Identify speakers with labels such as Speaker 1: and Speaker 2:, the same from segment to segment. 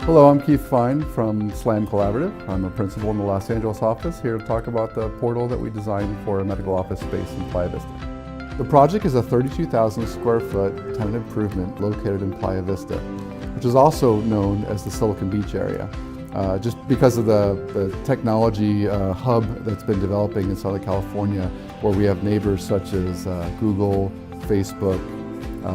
Speaker 1: Hello, I'm Keith Fine from SLAM Collaborative. I'm a principal in the Los Angeles office, here to talk about the portal that we designed for a medical office space in Playa Vista. The project is a 32,000 square foot tenant improvement located in Playa Vista, which is also known as the Silicon Beach area, just because of the technology hub that's been developing in Southern California, where we have neighbors such as Google, Facebook,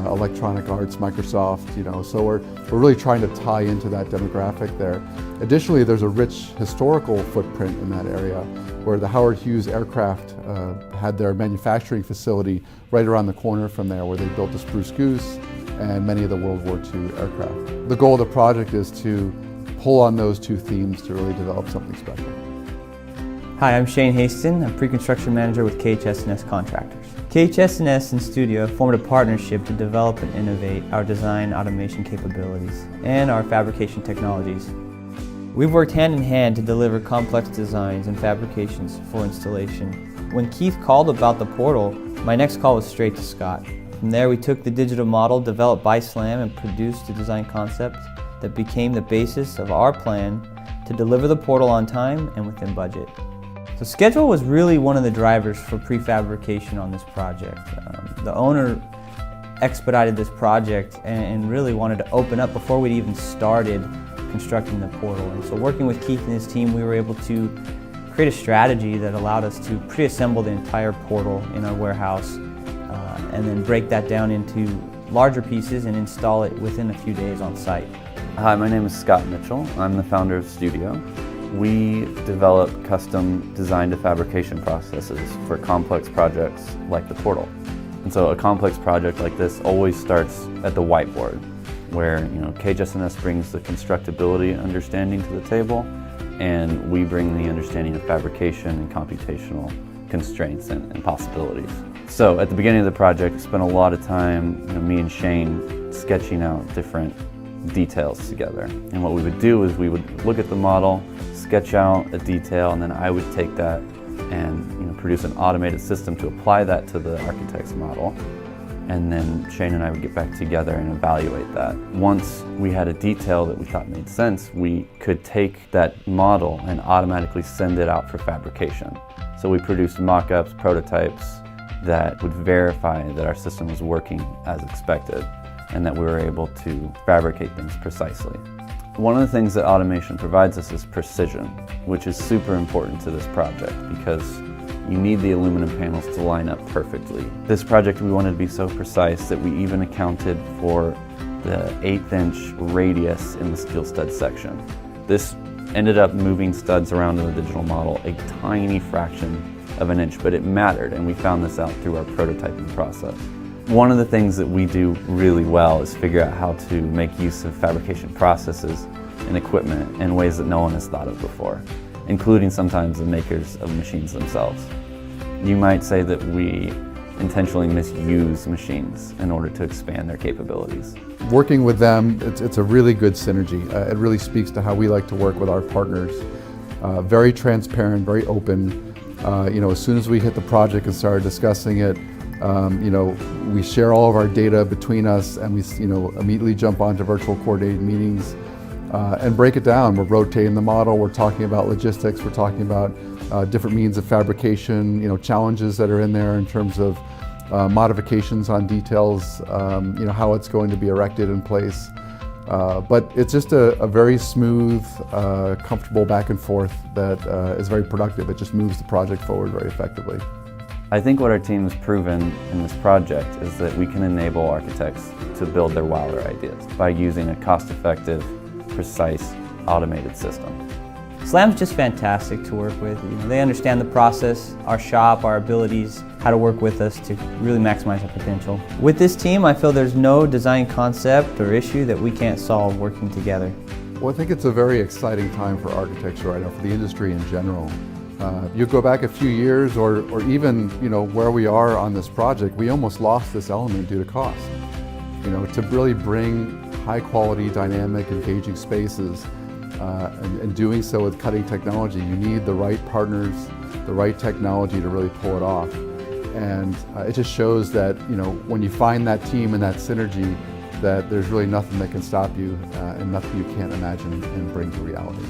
Speaker 1: Electronic Arts, Microsoft, so we're really trying to tie into that demographic there. Additionally, there's a rich historical footprint in that area where the Howard Hughes aircraft had their manufacturing facility right around the corner from there, where they built the Spruce Goose and many of the World War II aircraft. The goal of the project is to pull on those two themes to really develop something special.
Speaker 2: Hi, I'm Shane Haston. I'm pre-construction manager with KHS&S Contractors. KHS&S and Studio formed a partnership to develop and innovate our design automation capabilities and our fabrication technologies. We've worked hand in hand to deliver complex designs and fabrications for installation. When Keith called about the portal, my next call was straight to Scott. From there, we took the digital model developed by SLAM and produced a design concept that became the basis of our plan to deliver the portal on time and within budget. So schedule was really one of the drivers for prefabrication on this project. The owner expedited this project and really wanted to open up before we'd even started constructing the portal. And so working with Keith and his team, we were able to create a strategy that allowed us to pre-assemble the entire portal in our warehouse and then break that down into larger pieces and install it within a few days on site.
Speaker 3: Hi, my name is Scott Mitchell. I'm the founder of Studio. We develop custom design to fabrication processes for complex projects like the portal. And so a complex project like this always starts at the whiteboard, where KHS&S brings the constructability understanding to the table, and we bring the understanding of fabrication and computational constraints and possibilities. So at the beginning of the project, I spent a lot of time, me and Shane, sketching out different details together. And what we would do is we would look at the model, sketch out a detail, and then I would take that and produce an automated system to apply that to the architect's model. And then Shane and I would get back together and evaluate that. Once we had a detail that we thought made sense, we could take that model and automatically send it out for fabrication. So we produced mock-ups, prototypes that would verify that our system was working as expected and that we were able to fabricate things precisely. One of the things that automation provides us is precision, which is super important to this project because you need the aluminum panels to line up perfectly. This project, we wanted to be so precise that we even accounted for the 1/8 inch radius in the steel stud section. This ended up moving studs around in the digital model a tiny fraction of an inch, but it mattered, and we found this out through our prototyping process. One of the things that we do really well is figure out how to make use of fabrication processes and equipment in ways that no one has thought of before, including sometimes the makers of machines themselves. You might say that we intentionally misuse machines in order to expand their capabilities.
Speaker 1: Working with them, it's a really good synergy. It really speaks to how we like to work with our partners. Very transparent, very open. As soon as we hit the project and started discussing it, we share all of our data between us, and we immediately jump onto virtual coordinated meetings and break it down. We're rotating the model, we're talking about logistics, we're talking about different means of fabrication, challenges that are in there in terms of modifications on details, how it's going to be erected in place. But it's just a very smooth, comfortable back and forth that is very productive. It just moves the project forward very effectively.
Speaker 3: I think what our team has proven in this project is that we can enable architects to build their wilder ideas by using a cost-effective, precise, automated system.
Speaker 2: SLAM's just fantastic to work with. They understand the process, our shop, our abilities, how to work with us to really maximize our potential. With this team, I feel there's no design concept or issue that we can't solve working together.
Speaker 1: Well, I think it's a very exciting time for architecture right now, for the industry in general. You go back a few years or even where we are on this project, we almost lost this element due to cost. To really bring high quality, dynamic, engaging spaces and doing so with cutting technology, you need the right partners, the right technology to really pull it off. And it just shows that when you find that team and that synergy, that there's really nothing that can stop you and nothing you can't imagine and bring to reality.